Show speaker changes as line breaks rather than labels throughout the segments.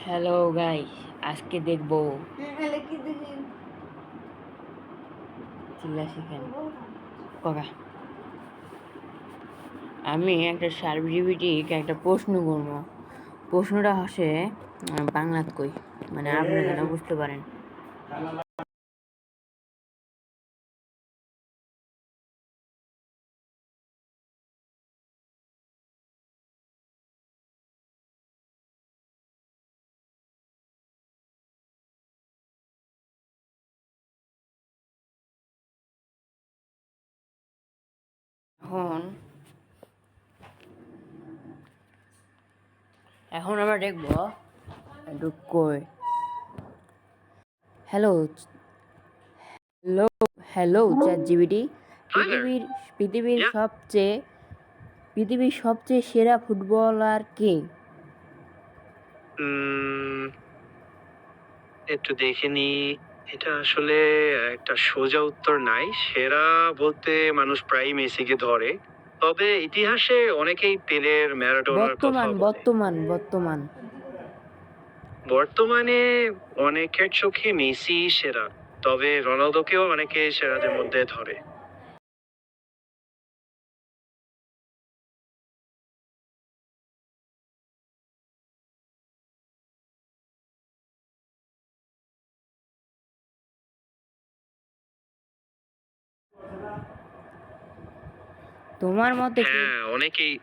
Hello guys, আজকে দেখবো চিল্লা শিখেন ককা। আমি একটা সার্বজীবিটিক একটা প্রশ্ন করবো। প্রশ্নটা হচ্ছে বাংলাত কই, মানে আপনি যেন বুঝতে পারেন। এখন আমরা দেখবো একটু কই। Hello hello hello chat GPT, পৃথিবীর সবচেয়ে সেরা ফুটবলার কে?
একটু দেখে নি। এটা আসলে একটা সোজা উত্তর নাই। সেরা বলতে মানুষ প্রায়ই মেসিকে ধরে, তবে ইতিহাসে অনেকেই পেলের, ম্যারাডোনার কথা বলে। বর্তমানে অনেকের চোখে মেসি সেরা, তবে রোনালদোকেও অনেকে সেরাদের মধ্যে ধরে।
তোমার মতে কি?
হ্যাঁ, অনেকেই।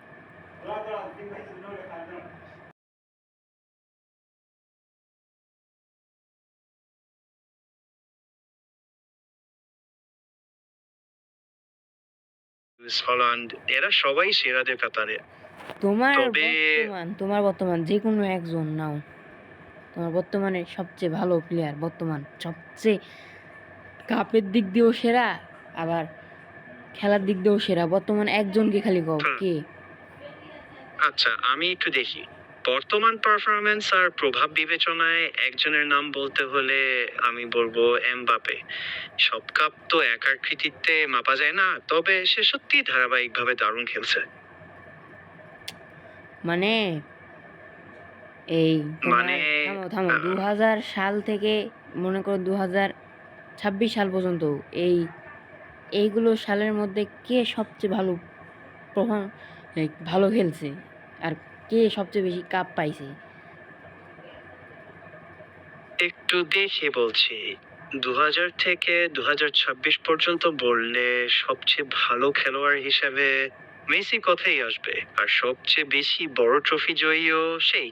হল্যান্ড, এরা সবাই সেরাদের কাতারে।
তোমার বর্তমান যে কোনো একজন নাও, তোমার বর্তমানে সবচেয়ে ভালো প্লেয়ার, বর্তমান সবচেয়ে কাপের দিক দিয়েও সেরা, আবার খেলার দিক দিয়েও সেরা, বর্তমান একজনকে খালি কও কে?
আচ্ছা, আমি একটু দেখি। বর্তমান পারফরম্যান্স আর প্রভাব বিবেচনায় একজনের নাম বলতে হলে আমি বলবো এমবাপে। সব কাপ তো একার কৃতিত্বে মাপা যায় না, তবে সে সত্যি ধারাবাহিকভাবে দারুণ খেলছে।
মানে এই
মানে
থামো 2000 সাল থেকে মনে করো 2026 সাল পর্যন্ত এইগুলো সালের মধ্যে কে সবচেয়ে ভালো খেলছে, আর কে সবচেয়ে বেশি কাপ পাইছে?
একটু দেখে বলছি। 2000 থেকে 2026 পর্যন্ত বললে সবচেয়ে ভালো খেলোয়াড় হিসেবে মেসি কথাই আসবে, আর সবচেয়ে বেশি বড় ট্রফি জয়ীও সেই।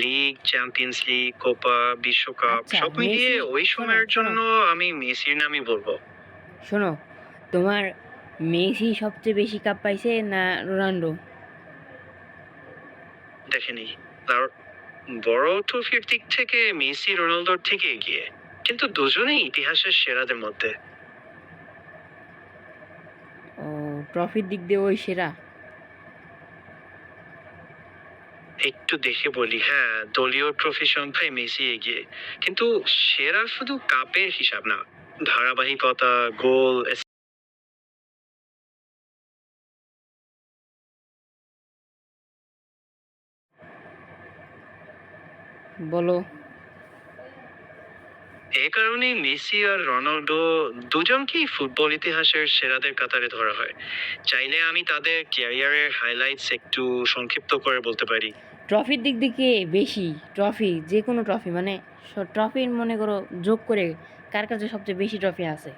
লিগ, চ্যাম্পিয়ন্স লিগ, কোপা, বিশ্বকাপ
আচ্ছা,
সব মিলিয়ে
মেসি,
ওই সময়ের
শোনো
জন্য আমি মেসির নামই বলবো।
শোনো তোমার মেসি সবচেয়ে বেশি কাপ পাইছে না রোনাল্ডো?
দেখেনি, তার বড় ট্রফির দিক থেকে মেসি রোনালদোর থেকে এগিয়ে, কিন্তু দুজনেই ইতিহাসের সেরাদের মধ্যে।
ও, ট্রফির দিক দিয়ে ওই সেরা?
একটু দেখে বলি। হ্যাঁ, দলীয় ট্রফি সংখ্যায় মেসি এগিয়ে, কিন্তু সেরা শুধু কাপের হিসাব না, ধারাবাহিকতা, গোল।
বলো।
এ কারণেই মেসি আর রোনালদো দুজনকেই ফুটবল ইতিহাসের সেরাদের কাতারে ধরা হয়। চাইলে আমি তাদের ক্যারিয়ারের হাইলাইটস একটু সংক্ষিপ্ত করে বলতে পারি।
ট্রফির দিক থেকে বেশি, ট্রফি যে কোনো ট্রফি, মানে ট্রফির মনে করো যোগ করে কার কাছে সবচেয়ে বেশি ট্রফি আছে?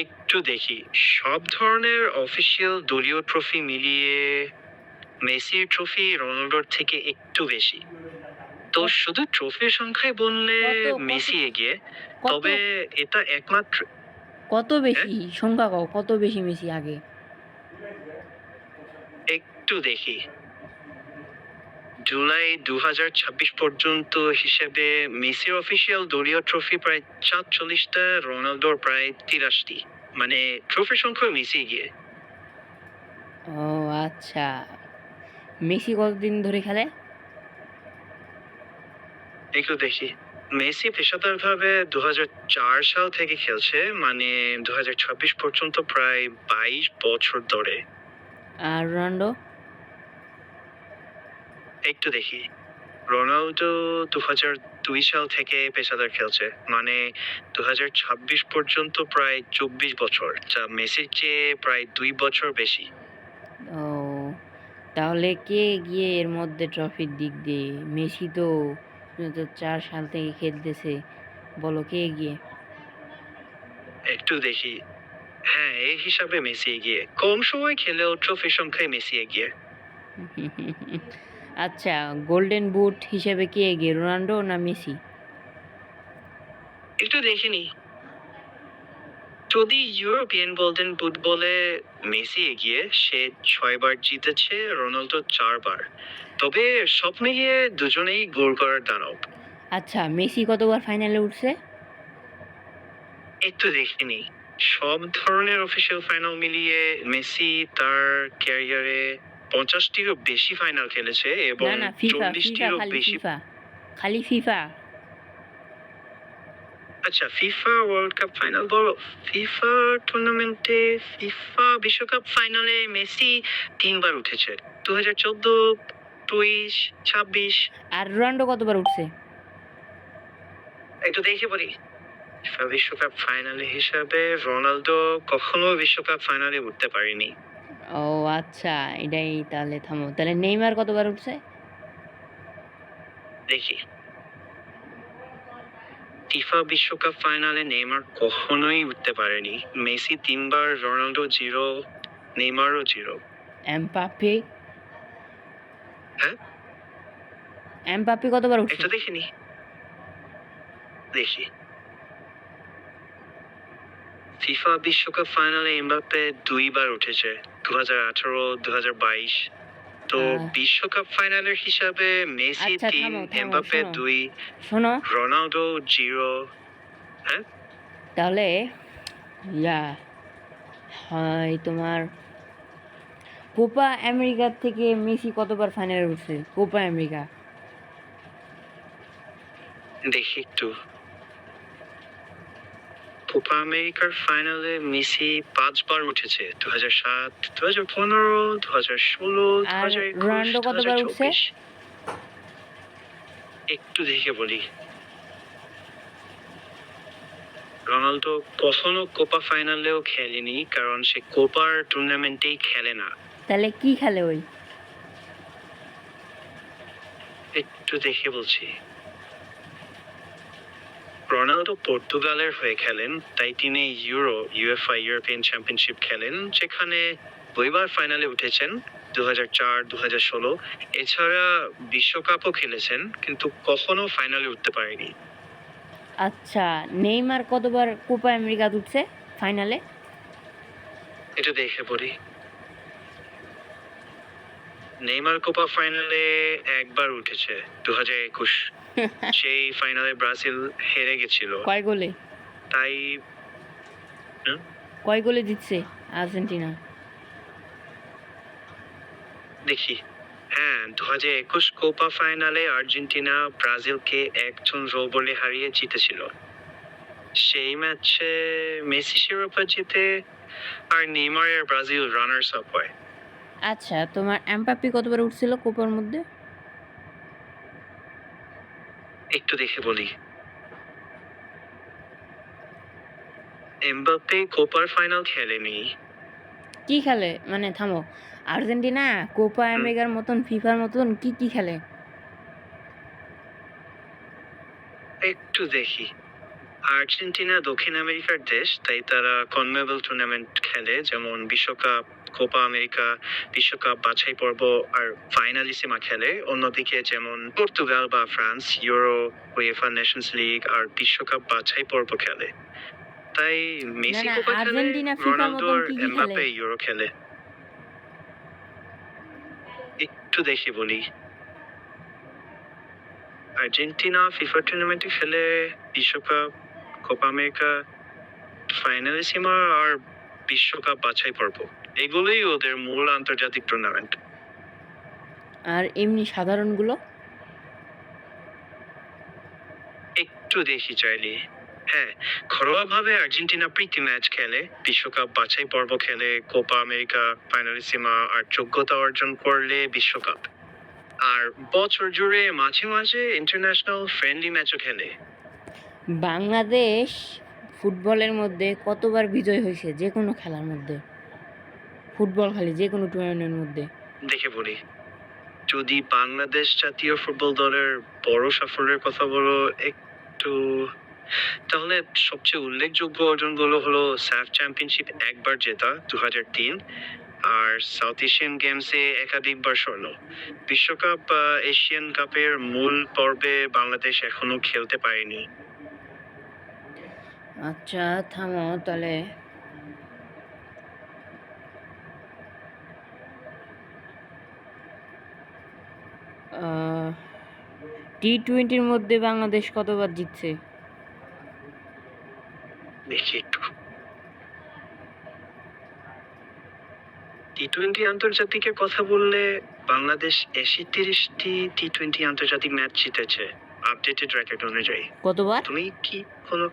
একটু দেখি। সব ধরনের অফিসিয়াল দলীয় ট্রফি মিলিয়ে মেসির ট্রফি রোনালদোর থেকে একটু বেশি। তো শুধু ট্রফির সংখ্যায় বললে মেসি এগিয়ে, তবে এটা একমাত্র।
কত বেশি সংখ্যা কও, কত বেশি মেসি আগে?
একটু দেখি। জুলাই 2026 পর্যন্ত হিসেবে মেসির অফিসিয়াল দলীয় ট্রফি প্রায় 47টা, রোনালদোর প্রায় 83টি। মানে ট্রফির সংখ্যা মেসি এগিয়ে।
ও আচ্ছা, মেসি কতদিন ধরে খেলে?
একটু দেখি। মেসি পেশাদারভাবে 2004 সাল থেকে খেলছে, মানে 2026 পর্যন্ত প্রায় 22 বছর ধরে।
আর রোনাল্ডো?
একটু দেখি। রোনালদো 2002 সাল থেকে পেশাদার খেলছে, মানে 2026 পর্যন্ত প্রায় 24 বছর, যা মেসির চেয়ে প্রায় 2 বছর বেশি।
ও, তাহলে কে গিয়ে এর মধ্যে ট্রফির দিক দিয়ে? মেসি তো 2004 সাল থেকে খেলতেছে, বলো কে গিয়ে?
একটু দেখি। হ্যাঁ, এই হিসাবে মেসি এগিয়ে, কম সময় খেলেও ট্রফি সংখ্যায় মেসি এগিয়ে।
আচ্ছা, গোল্ডেন বুট হিসেবে কে এগিয়ে, রোনাল্ডো না মেসি?
একটু দেখিনি। যদি ইউরোপিয়ান গোল্ডেন বুট বলে, মেসি এগিয়ে, সে 6বার জিতেছে, রোনালদো 4বার। তবে সব মিলিয়ে দুজনেই গোল করার দানব।
আচ্ছা, মেসি কতবার ফাইনালে উঠছে?
একটু দেখিনি। সব ধরনের অফিসিয়াল ফাইনাল মিলিয়ে মেসি তার ক্যারিয়ারে 50টিরও বেশি ফাইনাল খেলেছে এবং
না না, ফিফা ফিফা
40টিরও
খালি
বেশি।
ফিফা, খালি ফিফা।
আচ্ছা, ফিফা ওয়ার্ল্ড কাপ ফাইনাল বলো। ফিফা টুর্নামেন্টে, ফিফা বিশ্বকাপ ফাইনালে মেসি 3বার উঠেছে, 2014, 23, 26।
আর রোনাল্ডো কতবার উঠছে?
একটু দেখে বলি। ফিফা বিশ্বকাপ ফাইনালে হিসাবে রোনালদো কখনো বিশ্বকাপ ফাইনালে উঠতে পারেনি।
ও আচ্ছা, এটাই তাহলে থামো। তাহলে নেইমার কতবার উঠছে?
দেখি। ফিফা বিশ্বকাপ ফাইনালে নেইমার কখনোই উঠতে পারেনি। মেসি 3বার, রোনালদো 0, নেইমারও 0।
এমবাপ্পে?
হ্যাঁ,
এমবাপ্পে কতবার উঠছে?
একটু দেখিনি। দেখি। ফিফা বিশ্বকাপ ফাইনালে এমবাপ্পে 2বার উঠেছে, 2018, 2022। তো বিশ্বকাপ ফাইনালের হিসাবে মেসি
আচ্ছা
3,
থামো থামো,
এমবাপ্পে
শোনো
2,
শোনো,
রোনালদো 0। হ্যাঁ,
তাহলে ইয়া হয় তোমার কোপা আমেরিকা থেকে মেসি কতবার ফাইনালে উঠছে? Copa America.
দেখি একটু। কোপা আমেরিকার ফাইনালে মেসি 5বার উঠেছে, 2007, 2015, 2016,
আর
2021,
রোনাল্ডো কতবার উঠছে?
2024। একটু দেখে বলি। রোনালদো কখনো কোপা ফাইনালেও খেলেনি, কারণ সে কোপার টুর্নামেন্টেই খেলে না।
তাহলে কি খেলে ওই?
একটু দেখে বলছি। রোনালদো পর্তুগালের হয়ে খেলেন, তাই তিনি ইউএফএ ইউরোপিয়ান চ্যাম্পিয়নশিপ খেলেন, যেখানে 2বার ফাইনালে উঠেছেন, 2004, 2016। এছাড়া বিশ্বকাপও খেলেছেন, কিন্তু কখনো ফাইনালে উঠতে পারেনি।
আচ্ছা, নেইমার কতবার কোপা আমেরিকা উঠছে ফাইনালে?
এটা দেখে পড়ি। নেইমার কোপা ফাইনালে 1বার উঠেছে, 2021। সেই ফাইনালে ব্রাজিল হেরে গেছিল,
কয় গোলে?
তাই। হুম?
কয় গোলে জিতছে আর্জেন্টিনা?
দেখি। হ্যাঁ, 2021 কোপা ফাইনালে আর্জেন্টিনা ব্রাজিলকে 1-0 বলে হারিয়ে জিতেছিল। সেই ম্যাচে মেসি শিরোপা জিতে, আর নেইমারের ব্রাজিল রানার্স আপ হয়।
আচ্ছা, তোমার এমবাপ্পে কতবার উঠছিল কোপার মধ্যে?
একটু দেখে বলি। এমবাপ্পে কোপার ফাইনাল খেলেনি।
কি খেলে? মানে থামো, আর্জেন্টিনা কোপা আমেরিকার মতন ফিফার মতন কি কি খেলে?
একটু দেখি। আর্জেন্টিনা দক্ষিণ আমেরিকার দেশ, তাই তারা কনমেবল টুর্নামেন্ট খেলে, যেমন বিশ্বকাপ, কোপা আমেরিকা, বিশ্বকাপ বাছাই পর্ব আর ফাইনালিসিমা খেলে। অন্যদিকে যেমন পর্তুগাল বা France Euro, UEFA Nations League আর বিশ্বকাপ বাছাই পর্ব খেলে। তাই মেসি
না,
কোপা খেলে,
আর্জেন্টিনা ফিফার
রোনালদো
মতন
আর
কি কি খেলে?
এমবাপ্পে ইউরো খেলে। একটু দেখি বলি। আর্জেন্টিনা ফিফা টুর্নামেন্টে খেলে বিশ্বকাপ, কোপা আমেরিকা, ফাইনালিসিমা আর বিশ্বকাপ বাছাই পর্ব। এগুলোই ওদের মূল আন্তর্জাতিক টুর্নামেন্ট।
আর এমনি সাধারণগুলো?
একটু দেখি চাইলে। হ্যাঁ, ঘরোয়াভাবে আর্জেন্টিনা প্রীতি ম্যাচ খেলে, বিশ্বকাপ বাছাই পর্ব খেলে, কোপা আমেরিকা, ফাইনালিসিমা আর যোগ্যতা অর্জন করলে বিশ্বকাপ। আর বছর জুড়ে মাঝে মাঝে ইন্টারন্যাশনাল ফ্রেন্ডলি ম্যাচও খেলে।
বাংলাদেশ ফুটবলের মধ্যে কতবার বিজয় হয়েছে যে কোনো খেলার মধ্যে? ফুটবল খালি যে কোনো টুর্নামেন্টের মধ্যে।
দেখে বলি, যদি বাংলাদেশ জাতীয় ফুটবল দলের বড় সাফল্যের কথা বলো একটু, তাহলে সবচেয়ে উল্লেখযোগ্য অর্জনগুলো হলো স্যাফ চ্যাম্পিয়নশিপ একবার জেতা 2003, আর সাউথ এশিয়ান গেমসে একাধিকবার স্বর্ণ। বিশ্বকাপ বা এশিয়ান কাপের মূল পর্বে বাংলাদেশ এখনো খেলতে পারেনি।
আচ্ছা থামো তাহলে। টি-20-র মধ্যে বাংলাদেশ কতবার জিতছে?
দেখি একটু, টি-20 আন্তর্জাতিকের কথা বললে বাংলাদেশ ৩৩টি টি-20 আন্তর্জাতিক ম্যাচ জিতেছে আপডেটেড রেকর্ড অনুযায়ী।
কতবার?
তুমি কি কোনো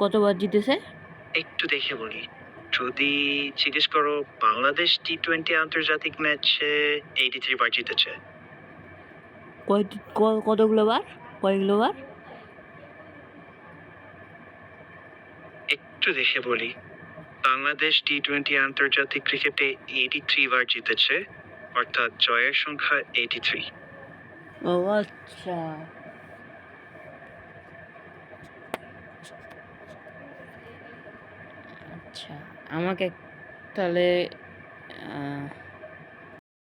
কতবার জিতেছে?
একটু দেখে বলি, যদি জিজ্ঞেস করো বাংলাদেশ টি-20 আন্তর্জাতিক ম্যাচে 83 বার জিতেছে।
কতগুলো বার? কয়গুলো বার?
একটু দেখে বলি, বাংলাদেশ টি-20 আন্তর্জাতিক ক্রিকেটে 83 বার জিতেছে, অর্থাৎ জয়ের সংখ্যা 83।
ও আচ্ছা। আচ্ছা আমাকে তাহলে